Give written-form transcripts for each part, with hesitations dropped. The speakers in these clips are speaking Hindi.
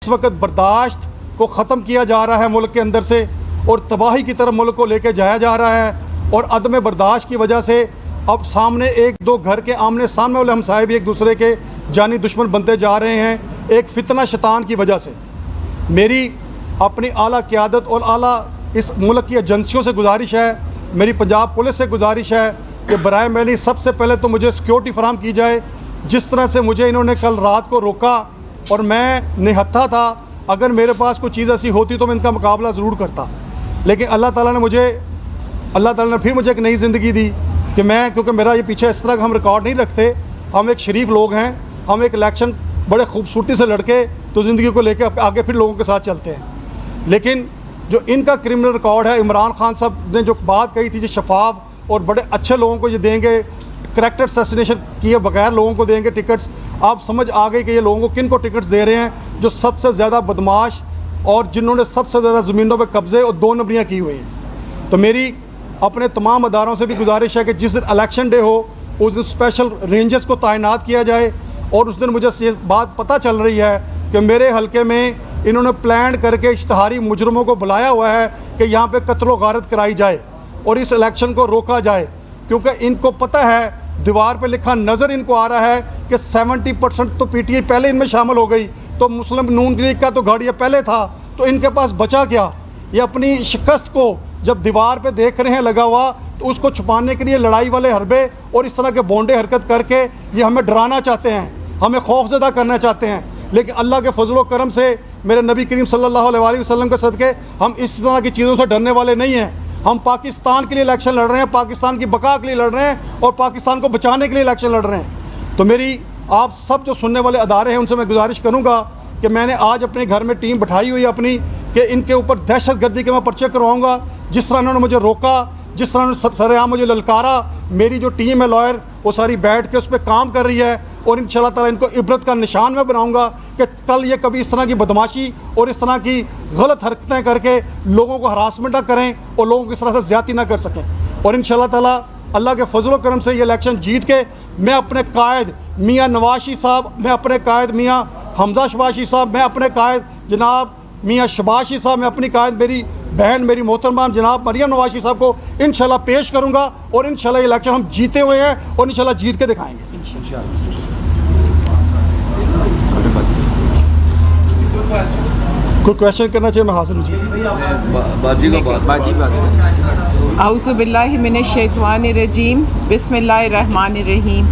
इस वक्त बर्दाश्त को ख़त्म किया जा रहा है मुल्क के अंदर से और तबाही की तरफ मुल्क को लेकर जाया जा रहा है। और अदम बर्दाश्त की वजह से अब सामने एक दो घर के आमने सामने वाले हमसाए भी एक दूसरे के जानी दुश्मन बनते जा रहे हैं, एक फितना शैतान की वजह से। मेरी अपनी आला क़यादत और आला इस मुल्क की एजेंसियों से गुजारिश है, मेरी पंजाब पुलिस से गुजारिश है कि बराए मेहरबानी सबसे पहले तो मुझे सिक्योरिटी फराहम की जाए। जिस तरह से मुझे इन्होंने कल रात को रोका और मैं निहत्था था, अगर मेरे पास कोई चीज़ ऐसी होती तो मैं इनका मुकाबला ज़रूर करता। लेकिन अल्लाह ताला ने फिर मुझे एक नई ज़िंदगी दी कि मैं, क्योंकि मेरा ये पीछे इस तरह का हम रिकॉर्ड नहीं रखते, हम एक शरीफ लोग हैं, हम एक इलेक्शन बड़े खूबसूरती से लड़के तो ज़िंदगी को लेकर आगे फिर लोगों के साथ चलते हैं। लेकिन जो इनका क्रिमिनल रिकॉर्ड है, इमरान खान साहब ने जो बात कही थी, जो शफाफ और बड़े अच्छे लोगों को ये देंगे, करैक्टर असैसिनेशन किए बगैर लोगों को देंगे टिकट्स, आप समझ आ गई कि ये लोगों को किन को टिकट्स दे रहे हैं, जो सबसे ज़्यादा बदमाश और जिन्होंने सबसे ज़्यादा ज़मीनों पर कब्ज़े और 2 नंबरियाँ की हुई हैं। तो मेरी अपने तमाम अदारों से भी गुजारिश है कि जिस दिन इलेक्शन डे हो उस दिन स्पेशल रेंजर्स को तैनात किया जाए। और उस दिन मुझे ये बात पता चल रही है कि मेरे हलके में इन्होंने प्लान करके इश्तहारी मुजरमों को बुलाया हुआ है कि यहाँ पे कत्लो गारत कराई जाए और इस इलेक्शन को रोका जाए, क्योंकि इनको पता है, दीवार पे लिखा नज़र इनको आ रहा है कि 70% तो पीटीआई पहले इनमें शामिल हो गई, तो मुस्लिम नून लीग का तो गाड़िया पहले था, तो इनके पास बचा क्या। ये अपनी शिकस्त को जब दीवार पे देख रहे हैं लगा हुआ, तो उसको छुपाने के लिए लड़ाई वाले हरबे और इस तरह के बोंडे हरकत करके ये हमें डराना चाहते हैं, हमें खौफजदा करना चाहते हैं। लेकिन अल्लाह के फजल व करम से, मेरे नबी करीम सल्लल्लाहु अलैहि वसल्लम के सदक़े हम इस तरह की चीज़ों से डरने वाले नहीं हैं। हम पाकिस्तान के लिए इलेक्शन लड़ रहे हैं, पाकिस्तान की बका के लिए लड़ रहे हैं और पाकिस्तान को बचाने के लिए इलेक्शन लड़ रहे हैं। तो मेरी आप सब जो सुनने वाले अदारे हैं उनसे मैं गुजारिश करूँगा कि मैंने आज अपने घर में टीम बैठाई हुई है अपनी, कि इनके ऊपर दहशत गर्दी के मैं पर्चे करवाऊँगा। जिस तरह इन्होंने मुझे रोका, जिस तरह उन्होंने सरेआम मुझे ललकारा, मेरी जो टीम है लॉयर वो सारी बैठ के उस पर काम कर रही है और इंशाल्लाह ताला इनको इबरत का निशान मैं बनाऊंगा कि कल ये कभी इस तरह की बदमाशी और इस तरह की गलत हरकतें करके लोगों को हरासमेंट ना करें और लोगों को इस तरह से ज़्यादती ना कर सकें। और इंशाल्लाह ताला अल्लाह के फजल व करम से ये इलेक्शन जीत के मैं अपने कायद मियाँ नवाशी साहब, मैं अपने कायद मियाँ हमजा शबाशी साहब, मैं अपने कायद जनाब मियाँ शबाशी साहब, मैं अपनी कायद मेरी बहन मेरी मोहतरमा जनाब मरियम नवाशी साहब को इंशाल्लाह पेश करूँगा और इंशाल्लाह इलेक्शन हम जीते हुए हैं और इंशाल्लाह जीत के दिखाएंगे। कोई क्वेश्चन करना चाहिए मैं हाजिर हूँ। औज़ु बिल्लाहि मिनश शैतानिर रजीम, बिस्मिल्लाहिर रहमानिर रहीम।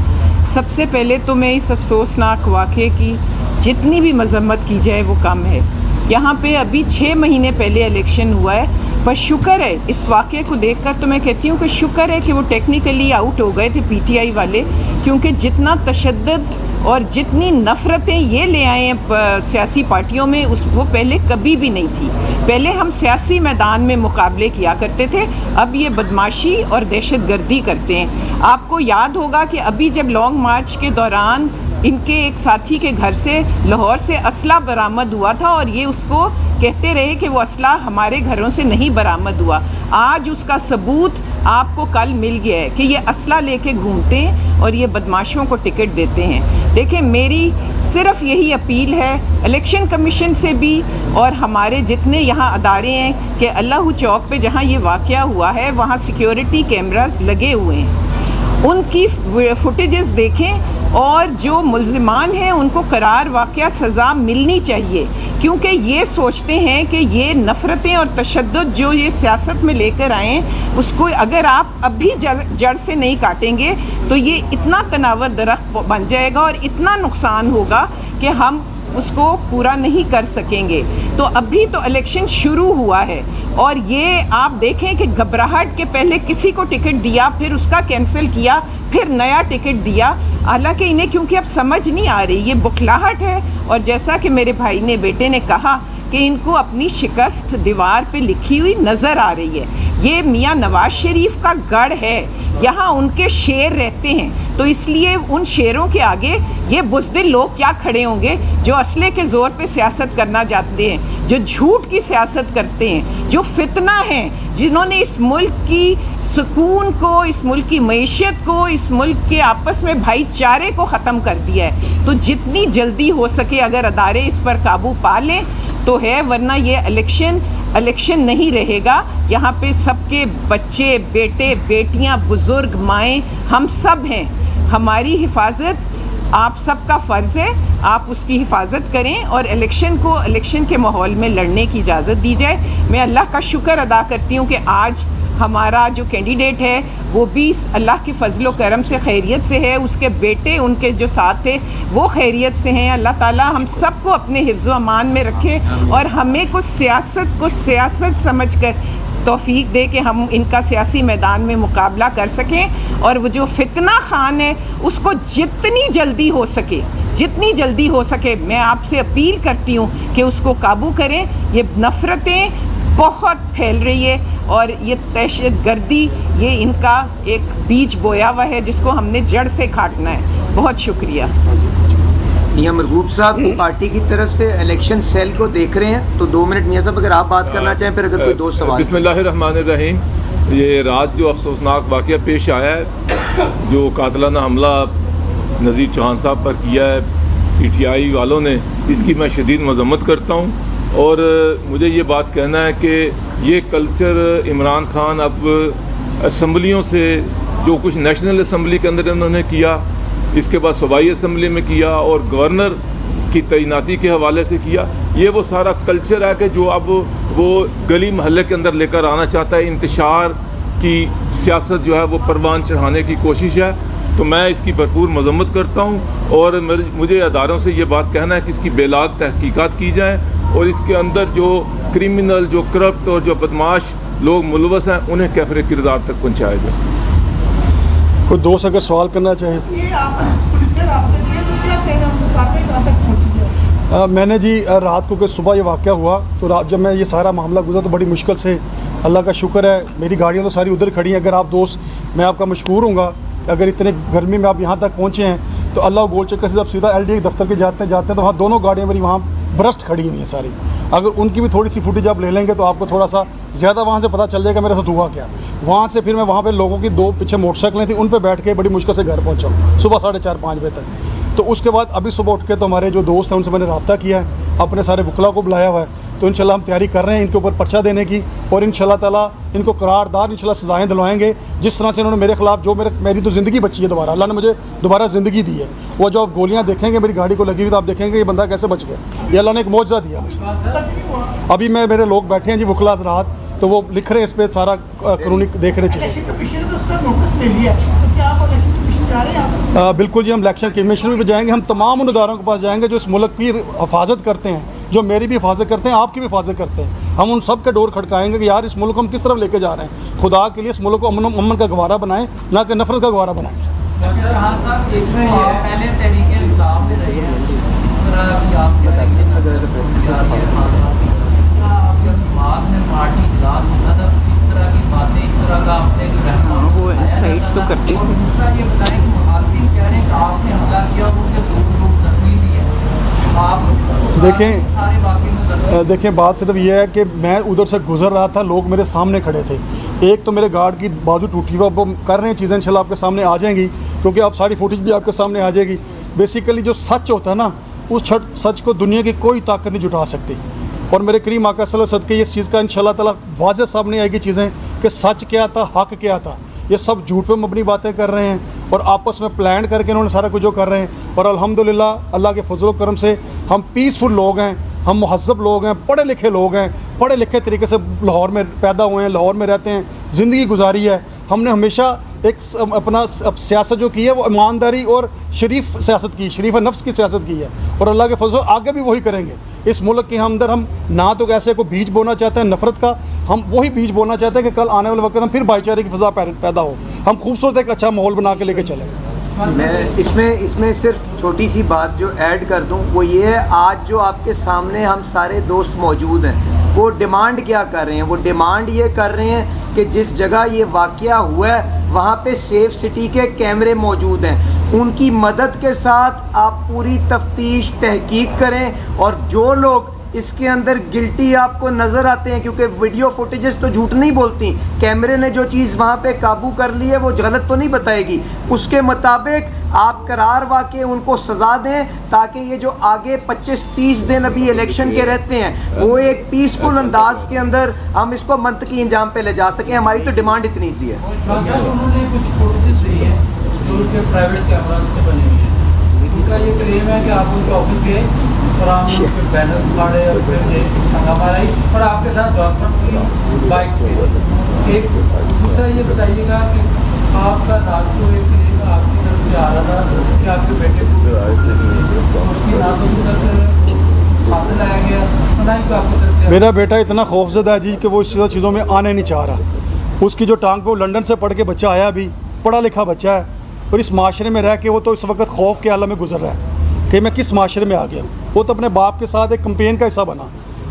सबसे पहले तो मैं इस अफसोसनाक वाक़े की जितनी भी मजम्मत की जाए वो कम है। यहाँ पे अभी 6 महीने पहले इलेक्शन हुआ है, पर शुक्र है इस वाक़े को देखकर तो मैं कहती हूँ कि शुक्र है कि वो टेक्निकली आउट हो गए थे पीटीआई वाले, क्योंकि जितना तशद्दुद और जितनी नफ़रतें ये ले आए हैं सियासी पार्टियों में वो पहले कभी भी नहीं थी। पहले हम सियासी मैदान में मुकाबले किया करते थे, अब ये बदमाशी और दहशतगर्दी करते हैं। आपको याद होगा कि अभी जब लॉन्ग मार्च के दौरान इनके एक साथी के घर से लाहौर से असला बरामद हुआ था और ये उसको कहते रहे कि वो असला हमारे घरों से नहीं बरामद हुआ। आज उसका सबूत आपको कल मिल गया है कि ये असला लेके घूमते हैं और ये बदमाशों को टिकट देते हैं। देखें, मेरी सिर्फ यही अपील है इलेक्शन कमीशन से भी और हमारे जितने यहाँ अदारे हैं कि अल्लाह चौक पे जहाँ ये वाक़या हुआ है वहाँ सिक्योरिटी कैमरास लगे हुए हैं, उनकी फुटेजेस देखें और जो मुल्ज़िमान हैं उनको करार वाक़या सज़ा मिलनी चाहिए, क्योंकि ये सोचते हैं कि ये नफ़रतें और तशद्दुद जो ये सियासत में लेकर आए हैं उसको अगर आप अभी जड़ से नहीं काटेंगे तो ये इतना तनावर दरख्त बन जाएगा और इतना नुकसान होगा कि हम उसको पूरा नहीं कर सकेंगे। तो अभी तो इलेक्शन शुरू हुआ है और ये आप देखें कि घबराहट के पहले किसी को टिकट दिया, फिर उसका कैंसिल किया, फिर नया टिकट दिया। हालांकि इन्हें क्योंकि अब समझ नहीं आ रही, ये बुखलाहट है। और जैसा कि मेरे भाई ने बेटे ने कहा कि इनको अपनी शिकस्त दीवार पे लिखी हुई नज़र आ रही है। ये मियाँ नवाज शरीफ का गढ़ है, यहाँ उनके शेर रहते हैं, तो इसलिए उन शेरों के आगे ये बुज़दिल लोग क्या खड़े होंगे जो असले के ज़ोर पे सियासत करना चाहते हैं, जो झूठ की सियासत करते हैं, जो फितना हैं, जिन्होंने इस मुल्क की सुकून को, इस मुल्क की मईशत को, इस मुल्क के आपस में भाईचारे को ख़त्म कर दिया है। तो जितनी जल्दी हो सके अगर अदारे इस पर काबू पा लें तो है, वरना ये इलेक्शन नहीं रहेगा। यहाँ पे सबके बच्चे, बेटे, बेटियाँ, बुज़ुर्ग, माएँ, हम सब हैं। हमारी हिफाजत आप सबका फ़र्ज़ है, आप उसकी हिफाजत करें और इलेक्शन के माहौल में लड़ने की इजाज़त दी जाए। मैं अल्लाह का शुक्र अदा करती हूँ कि आज हमारा जो कैंडिडेट है वो भी अल्लाह के फजलो करम से खैरियत से है, उसके बेटे उनके जो साथ थे वो खैरियत से हैं। अल्लाह ताला हम सबको अपने हिफ्ज़ व अमान में रखे और हमें कुछ सियासत समझ कर तौफीक दे कि हम इनका सियासी मैदान में मुकाबला कर सकें और वो जो फितना खान है उसको जितनी जल्दी हो सके मैं आपसे अपील करती हूँ कि उसको काबू करें। ये नफ़रतें बहुत फैल रही है और ये दहशतगर्दी, ये इनका एक बीज बोया हुआ है जिसको हमने जड़ से काटना है। बहुत शुक्रिया। मियाँ मरगूब साहब पार्टी की तरफ से इलेक्शन सेल को देख रहे हैं, तो 2 मिनट मियाँ साहब अगर आप बात करना चाहें, फिर अगर कोई दो सवाल। बिस्मिल्लाहिर्रहमानिर्रहीम। ये रात जो अफसोसनाक वाक़या पेश आया है, जो कातलाना हमला नज़ीर चौहान साहब पर किया है PTI वालों ने, इसकी मैं शदीद मज़म्मत करता हूँ। और मुझे ये बात कहना है कि ये कल्चर इमरान खान अब असम्बलियों से जो कुछ नेशनल असम्बली के अंदर उन्होंने किया, इसके बाद सूबाई असम्बली में किया और गवर्नर की तैनाती के हवाले से किया, ये वो सारा कल्चर है कि जो अब वो गली महल्ले के अंदर लेकर आना चाहता है। इंतशार की सियासत जो है वो परवान चढ़ाने की कोशिश है। तो मैं इसकी भरपूर मज़म्मत करता हूँ और मुझे अदारों से ये बात कहना है कि इसकी बेलाग तहकीकात की जाए और इसके अंदर जो क्रिमिनल, जो करप्ट और जो बदमाश लोग मुलवस हैं उन्हें कैफरे किरदार तक पहुँचाया जाए। कोई दोस्त अगर सवाल करना चाहे। मैंने जी रात को सुबह ये वाक़या हुआ, तो रात जब मैं ये सारा मामला गुजरा तो बड़ी मुश्किल से, अल्लाह का शुक्र है मेरी गाड़ियाँ तो सारी उधर खड़ी हैं। अगर आप दोस्त, मैं आपका मशकूर हूँगा, अगर इतने गर्मी में आप यहाँ तक पहुँचे हैं तो अल्लाह गोल चक्कर से जब सीधा LDA दफ्तर के जाते हैं तो वहाँ दोनों गाड़ियाँ मेरी वहाँ ब्रस्ट खड़ी हुई हैं सारी। अगर उनकी भी थोड़ी सी फुटेज आप ले लेंगे तो आपको थोड़ा सा ज़्यादा वहाँ से पता चल जाएगा मेरे साथ हुआ क्या। वहाँ से फिर मैं वहाँ पे लोगों की 2 पीछे मोटरसाइकिलें थी, उन पे बैठ के बड़ी मुश्किल से घर पहुँचा सुबह 4:30-5 बजे तक। तो उसके बाद अभी सुबह उठ के तो हमारे जो दोस्त हैं उनसे मैंने रब्ता किया है, अपने सारे वकला को बुलाया हुआ है। तो इंशाल्लाह हम तैयारी कर रहे हैं इनके ऊपर पर्चा देने की और इंशाल्लाह ताला इनको करारदार इंशाल्लाह सज़ाएँ दिलवाएंगे। जिस तरह से इन्होंने मेरे ख़िलाफ़ जो मेरी तो ज़िंदगी बची है, दोबारा अल्लाह ने मुझे दोबारा ज़िंदगी दी है। वो जो आप गोलियाँ देखेंगे मेरी गाड़ी को लगी हुई तो आप देखेंगे ये बंदा कैसे बच गया, ये अल्लाह ने एक मौजज़ा दिया मुझे। अभी मेरे लोग बैठे हैं जी वकला हज़रात, तो वो लिख रहे हैं इस पर सारा कानूनी देख रहे चीज़ें। बिल्कुल जी, हम इलेक्शन कमीशन में भी जाएंगे, हम तमाम उन अदारों के पास जाएंगे जो इस मुल्क की हिफाजत करते हैं, जो मेरी भी हिफाजत करते हैं, आपकी भी हिफाजत करते हैं। हम उन सब के डोर खड़काएंगे कि यार इस मुल्क को हम किस तरफ लेके जा रहे हैं। खुदा के लिए इस मुल्क को अमन का गवारा बनाएं, ना कि नफरत का गवारा बनाएं। वो साइड तो करते देखें बात सिर्फ ये है कि मैं उधर से गुजर रहा था, लोग मेरे सामने खड़े थे। एक तो मेरे गार्ड की बाजू टूटी हुआ, वो कर रहे हैं चीज़ें, इंशाल्लाह आपके सामने आ जाएंगी, क्योंकि आप सारी फुटेज भी आपके सामने आ जाएगी। बेसिकली जो सच होता है ना, उस सच को दुनिया की कोई ताकत नहीं जुटा सकती। और मेरे करीम आका सल्लल्लाहु अलैहि वसल्लम के इस चीज़ का इंशाल्लाह ताला वाज़ेह सामने आएगी चीज़ें कि सच क्या था, हक़ क्या था। ये सब झूठ पे मबनी बातें कर रहे हैं और आपस में प्लान करके इन्होंने सारा कुछ जो कर रहे हैं। और अल्हम्दुलिल्लाह अल्लाह के फजल करम से हम पीसफुल लोग हैं, हम मुहज़्ज़ब लोग हैं, पढ़े लिखे लोग हैं, पढ़े लिखे तरीके से लाहौर में पैदा हुए हैं, लाहौर में रहते हैं, ज़िंदगी गुजारी है। हमने हमेशा एक अपना सियासत जो की है वो ईमानदारी और शरीफ सियासत की, शरीफ नफ्स की सियासत की है और अल्लाह के फजल आगे भी वही करेंगे। इस मुल्क के अंदर हम ना तो ऐसे को बीज बोना चाहते हैं नफ़रत का, हम वही बीज बोना चाहते हैं कि कल आने वाले वक्त हम फिर भाईचारे की फ़ज़ा पैदा हो, हम खूबसूरत एक अच्छा माहौल बना के लेके चलें। मैं इसमें सिर्फ छोटी सी बात जो ऐड कर दूं वो ये है, आज जो आपके सामने हम सारे दोस्त मौजूद हैं वो डिमांड क्या कर रहे हैं? वो डिमांड ये कर रहे हैं कि जिस जगह ये वाक़या हुआ है वहाँ पे सेफ सिटी के कैमरे मौजूद हैं, उनकी मदद के साथ आप पूरी तफ्तीश तहकीक करें और जो लोग इसके अंदर गिल्टी आपको नज़र आते हैं, क्योंकि वीडियो फुटेजेस तो झूठ नहीं बोलती, कैमरे ने जो चीज़ वहाँ पे काबू कर ली है वो गलत तो नहीं बताएगी, उसके मुताबिक आप करार वाक़े उनको सज़ा दें ताकि ये जो आगे 25-30 दिन अभी इलेक्शन के रहते हैं वो एक पीसफुल अंदाज के अंदर हम इसको मंतकी इंजाम पे ले जा सकें। हमारी तो डिमांड इतनी सी है। उन्होंने कुछ फुटेजेस ली है जो उनके प्राइवेट कैमरा से बनी हुई है, उनका ये क्लेम है कि आप उनके ऑफिस गए और आपने उनके बैनर फाड़े और फिर हंगामा लाई और आपके साथ बाइक पे। एक दूसरा ये बताइएगा कि आपका रात को एक क्लेम आपकी तरफ से आ रहा था कि आपके बेटे को उसकी ना तो हाथ लाया गया ना ही आपको तरफ से। मेरा बेटा इतना खौफजदा है जी कि वो इस चीज़ों में आने नहीं चाह रहा। उसकी जो टांग पे वो लंदन से पढ़ के बच्चा आया, अभी पढ़ा लिखा बच्चा है, और इस माशरे में रह के वो तो इस वक्त खौफ के आलम में गुजर रहा है कि मैं किस माशरे में आ गया। वो तो अपने बाप के साथ एक कंपेन का हिस्सा बना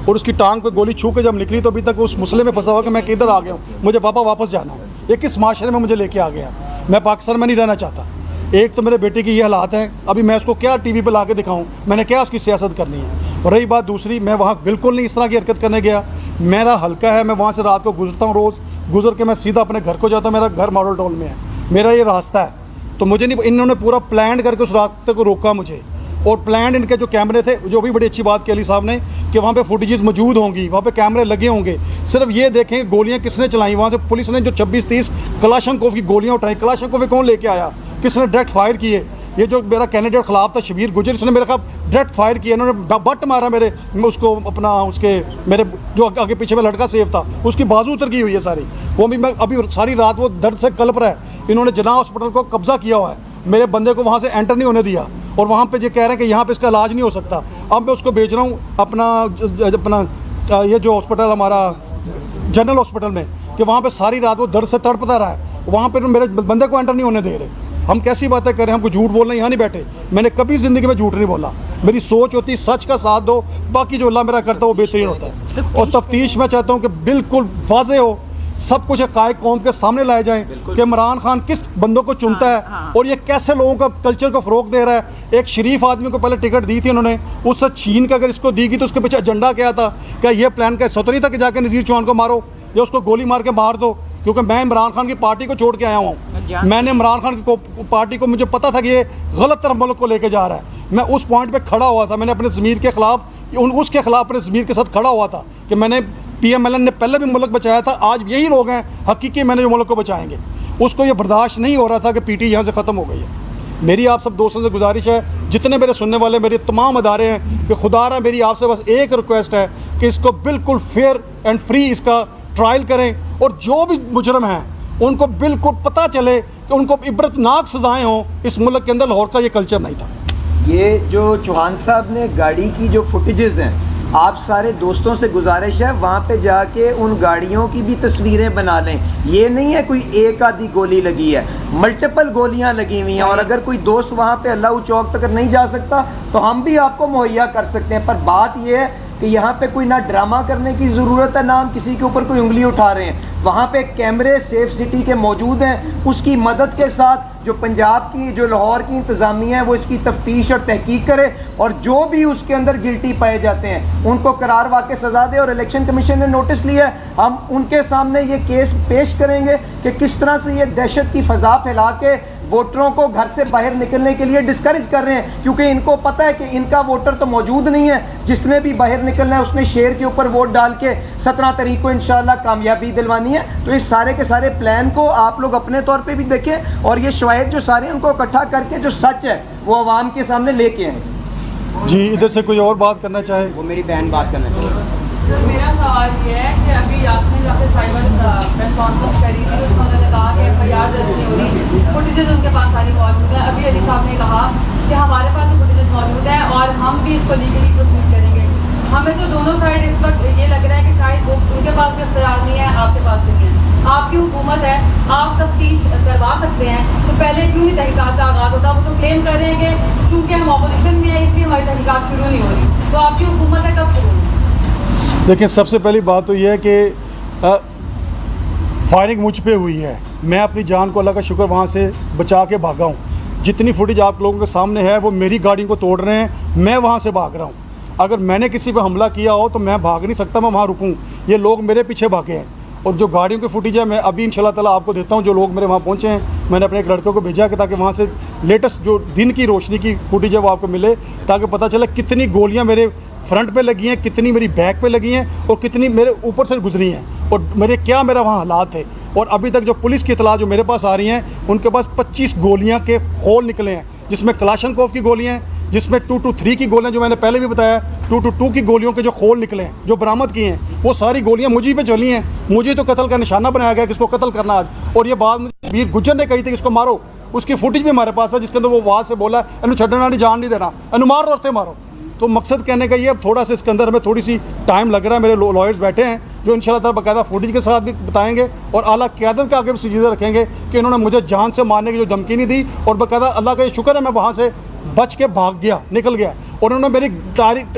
और उसकी टांग पे गोली छू के जब निकली तो अभी तक उस मसले में फंसा हुआ कि मैं किधर आ गया हूँ, मुझे पापा वापस जाना है। ये किस माशरे में मुझे लेके आ गया? मैं पाकिस्तान में नहीं रहना चाहता। एक तो मेरे बेटे की ये हालात हैं, अभी मैं उसको क्या टीवी पर ला के दिखाऊँ, मैंने क्या उसकी सियासत करनी है। और रही बात दूसरी, मैं वहाँ बिल्कुल नहीं इस तरह की हरकत करने गया। मेरा हल्का है, मैं वहाँ से रात को गुजरता हूँ, रोज़ गुजर के मैं सीधा अपने घर को जाता हूँ। मेरा घर मॉडल टाउन में है, मेरा ये रास्ता है। तो मुझे नहीं, इन्होंने पूरा प्लान करके उस रास्ते को रोका मुझे, और प्लान इनके जो कैमरे थे, जो भी बड़ी अच्छी बात की अली साहब ने कि वहाँ पे फुटेजेस मौजूद होंगी, वहाँ पे कैमरे लगे होंगे। सिर्फ ये देखें गोलियाँ किसने चलाई, वहाँ से पुलिस ने जो 26-30 कलाशनकोव की गोलियाँ उठाई, कलाशनकोव कौन लेके आया, किसने डायरेक्ट फायर किए? ये जो मेरा कैंडिडेट खिलाफ था शबीर गुजर, इसने मेरे खिलाफ डायरेक्ट फायर किया, इन्होंने बट मारा मेरे, उसको अपना उसके मेरे जो आगे पीछे में लड़का सेफ था उसकी बाजू उतर गई हुई है सारी। वो भी मैं अभी सारी रात वो दर्द से कल्प रहा है। इन्होंने जना हॉस्पिटल को कब्जा किया हुआ है, मेरे बंदे को वहाँ से एंटर नहीं होने दिया, और वहाँ पे ये कह रहे हैं कि यहाँ पे इसका इलाज नहीं हो सकता। अब मैं उसको भेज रहा हूँ अपना ये जो हॉस्पिटल हमारा जनरल हॉस्पिटल में, कि वहाँ पे सारी रात वो दर्द से तड़पता रहा है। वहाँ पे मेरे बंदे को एंटर नहीं होने दे रहे। हम कैसी बातें करें, हमको झूठ बोलना, यहाँ नहीं बैठे। मैंने कभी ज़िंदगी में झूठ नहीं बोला। मेरी सोच होती है सच का साथ दो, बाकी जो अल्लाह मेरा करता है वो बेहतरीन होता है। और तफ्तीश मैं चाहता हूँ कि बिल्कुल वाज़े हो, सब कुछ हक़ाइक़ कौम के सामने लाए जाएं कि इमरान खान किस बंदों को चुनता है और ये कैसे लोगों का कल्चर को फ़रोग दे रहा है। एक शरीफ आदमी को पहले टिकट दी थी उन्होंने, उससे छीन के अगर इसको दी गई तो उसके पीछे एजेंडा क्या था? क्या ये प्लान का हिस्सा तो नहीं था कि जाकर नज़ीर चौहान को मारो या उसको गोली मार के मार दो? क्योंकि मैं इमरान खान की पार्टी को छोड़ के आया हूँ। मैंने इमरान खान की पार्टी को, मुझे पता था कि ये गलत तरफ मुल्क को लेके जा रहा है। मैं उस पॉइंट पे खड़ा हुआ था, मैंने अपने ज़मीर के ख़िलाफ़, उसके ख़िलाफ़ अपने ज़मीर के साथ खड़ा हुआ था कि मैंने PMLN ने पहले भी मुल्क बचाया था, आज यही लोग हैं हकीकी मैंने जो मुल्क को बचाएंगे। उसको ये बर्दाश्त नहीं हो रहा था कि PT यहाँ से ख़त्म हो गई है। मेरी आप सब दोस्तों से गुजारिश है, जितने मेरे सुनने वाले मेरे तमाम अदारे हैं, कि खुदारा मेरी आपसे बस एक रिक्वेस्ट है कि इसको बिल्कुल फेयर एंड फ्री इसका ट्रायल करें, और जो भी मुजरम हैं उनको बिल्कुल पता चले कि उनको इबरतनाक सज़ाएँ हों। इस मुल्क के अंदर लाहौर का ये कल्चर नहीं था। ये जो चौहान साहब ने गाड़ी की जो फुटेजेस हैं, आप सारे दोस्तों से गुजारिश है वहाँ पे जाके उन गाड़ियों की भी तस्वीरें बना लें। ये नहीं है कोई एक आधी गोली लगी है, मल्टीपल गोलियाँ लगी हुई हैं। और अगर कोई दोस्त वहाँ पे अल्लाह चौक तक नहीं जा सकता तो हम भी आपको मुहैया कर सकते हैं। पर बात ये है कि यहाँ पे कोई ना ड्रामा करने की ज़रूरत है, ना हम किसी के ऊपर कोई उंगली उठा रहे हैं। वहाँ पे कैमरे सेफ सिटी के मौजूद हैं, उसकी मदद के साथ जो पंजाब की, जो लाहौर की इंतज़ामिया है वो इसकी तफ्तीश और तहकीक करे, और जो भी उसके अंदर गिल्टी पाए जाते हैं उनको करार वाक़ई सज़ा दे। और इलेक्शन कमीशन ने नोटिस लिया है, हम उनके सामने ये केस पेश करेंगे कि किस तरह से ये दहशत की फ़ज़ा फैला के वोटरों को घर से बाहर निकलने के लिए डिस्करेज कर रहे हैं, क्योंकि इनको पता है कि इनका वोटर तो मौजूद नहीं है। जिसने भी बाहर निकलना है उसने शेर के ऊपर वोट डाल के 17 तारीख को इंशाल्लाह कामयाबी दिलवानी है। तो इस सारे के सारे प्लान को आप लोग अपने तौर पे भी देखें, और ये शवाहिद जो सारे उनको इकट्ठा करके जो सच है वो आवाम के सामने लेके आए। जी, इधर से कोई और बात करना चाहे? वो मेरी बहन बात करना चाहिए। तो मेरा सवाल ये है कि अभी आपने जैसे साइबर प्रेस कॉन्फ्रेंस करी थी, उसमें उन्होंने कहा कि FIR दर्ज नहीं हो रही, फुटेजेस उनके पास सारी मौजूद है। अभी अली साहब ने कहा कि हमारे पास फुटेजेस मौजूद है और हम भी इसको लीगली प्रोसीड करेंगे। हमें तो दोनों साइड इस वक्त ये लग रहा है कि शायद वो उनके पास भी इख्तियार नहीं है, आपके पास भी नहीं है। आपकी हुकूमत है, आप तफ्तीश करवा सकते हैं, तो पहले क्यों नहीं तहकीकात का आगाज़ होता? वो तो क्लेम कर रहे हैं कि चूँकि हम अपोजिशन में हैं इसलिए हमारी तहकीकात शुरू नहीं हो रही। तो आपकी हुकूमत है कब शुरू होगी? देखिए, सबसे पहली बात तो ये है कि फायरिंग मुझ पे हुई है। मैं अपनी जान को अल्लाह का शुक्र वहाँ से बचा के भागा हूँ। जितनी फुटेज आप लोगों के सामने है वो मेरी गाड़ी को तोड़ रहे हैं, मैं वहाँ से भाग रहा हूँ। अगर मैंने किसी पे हमला किया हो तो मैं भाग नहीं सकता, मैं वहाँ रुकूँ। ये लोग मेरे पीछे भागे हैं। और जो गाड़ियों की फुटेज है मैं अभी इंशाल्लाह ताला आपको देता हूँ। जो लोग मेरे वहाँ पहुँचे हैं, मैंने अपने एक लड़के को भेजा कि ताकि वहाँ से लेटेस्ट जो दिन की रोशनी की फुटेज है वो आपको मिले, ताकि पता चले कितनी गोलियाँ मेरे फ्रंट पे लगी हैं, कितनी मेरी बैक पे लगी हैं और कितनी मेरे ऊपर से गुजरी हैं और मेरा वहाँ हालात थे। और अभी तक जो पुलिस की इतला जो मेरे पास आ रही हैं, उनके पास 25 गोलियां के खोल निकले हैं, जिसमें कलाशनकोव की गोलियां हैं, जिसमें 223 की गोलियां, जो मैंने पहले भी बताया 222 की गोलियों के जो खोल निकले हैं, जो बरामद किए हैं, वो सारी गोलियां मुझे पे चली हैं। मुझे तो कत्ल का निशाना बनाया गया, किसको कत्ल करना आज। और ये बात मुझे वीर गुज्जर ने कही थी कि इसको मारो, उसकी फुटेज भी हमारे पास है जिसके अंदर वो आवाज़ से बोला इन्हू छड़ना नहीं, जान नहीं देना, इन्हू मारो और मारो। तो मकसद कहने का ये, अब थोड़ा सा इसके अंदर हमें थोड़ी सी टाइम लग रहा है। मेरे लॉयर्स बैठे हैं जो इंशाल्लाह ताला बाकायदा फुटेज के साथ भी बताएंगे और आला क़यादत के आगे भी चीज़ें रखेंगे कि इन्होंने मुझे जान से मारने की जो धमकी नहीं दी। और बाकायदा अल्लाह का ये शुक्र है मैं वहाँ से बच के भाग गया, निकल गया। और उन्होंने मेरी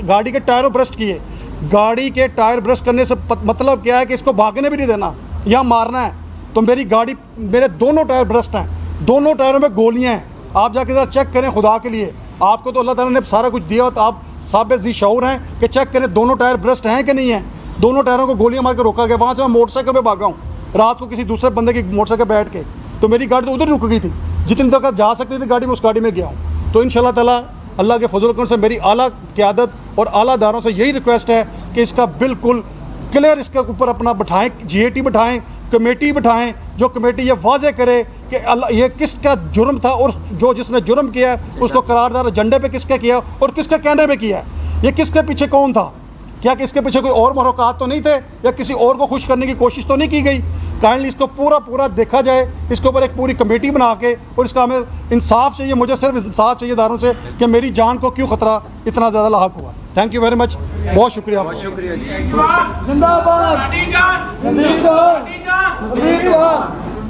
गाड़ी के टायरों ब्रस्ट किए। गाड़ी के टायर ब्रस्ट करने से मतलब क्या है कि इसको भागने भी नहीं देना, यहाँ मारना है। तो मेरी गाड़ी, मेरे दोनों टायर ब्रस्ट हैं, दोनों टायरों में गोलियाँ हैं। आप जाके ज़रा चेक करें खुदा के लिए। आपको तो अल्लाह ताला ने सारा कुछ दिया, तो आप साबित जी शऊर हैं कि चेक करें दोनों टायर ब्रस्ट हैं कि नहीं है। दोनों टायरों को गोलियां मार के रोका गया। वहाँ से मैं मोटरसाइकिल पे भागा हूँ रात को किसी दूसरे बंदे की मोटरसाइकिल बैठ के, तो मेरी गाड़ी तो उधर रुक गई थी। जितनी तक जा सकती थी गाड़ी में, उस गाड़ी में गया हूँ। तो इंशाल्लाह ताला अल्लाह के फजल करम से मेरी आला क़यादत और आला दारों से यही रिक्वेस्ट है कि इसका बिल्कुल क्लियर इसके ऊपर अपना बिठाएँ, GAT बिठाएँ, कमेटी बिठाएँ, जो कमेटी ये वाजे करे कि ये किसका जुर्म था और जो जिसने जुर्म किया है उसको करारदार एजेंडे पे किसके किया और किसके कहने पे किया है। ये किसके पीछे कौन था, क्या कि इसके पीछे कोई और मरोकात तो नहीं थे या किसी और को खुश करने की कोशिश तो नहीं की गई। काइंडली इसको पूरा देखा जाए, इसके ऊपर एक पूरी कमेटी बना के, और इसका हमें इंसाफ चाहिए। मुझे सिर्फ इंसाफ चाहिए दारों से कि मेरी जान को क्यों ख़तरा इतना ज़्यादा लाक हुआ। थैंक यू वेरी मच, बहुत शुक्रिया। बहुत शुक्रिया जी। जिंदाबाद।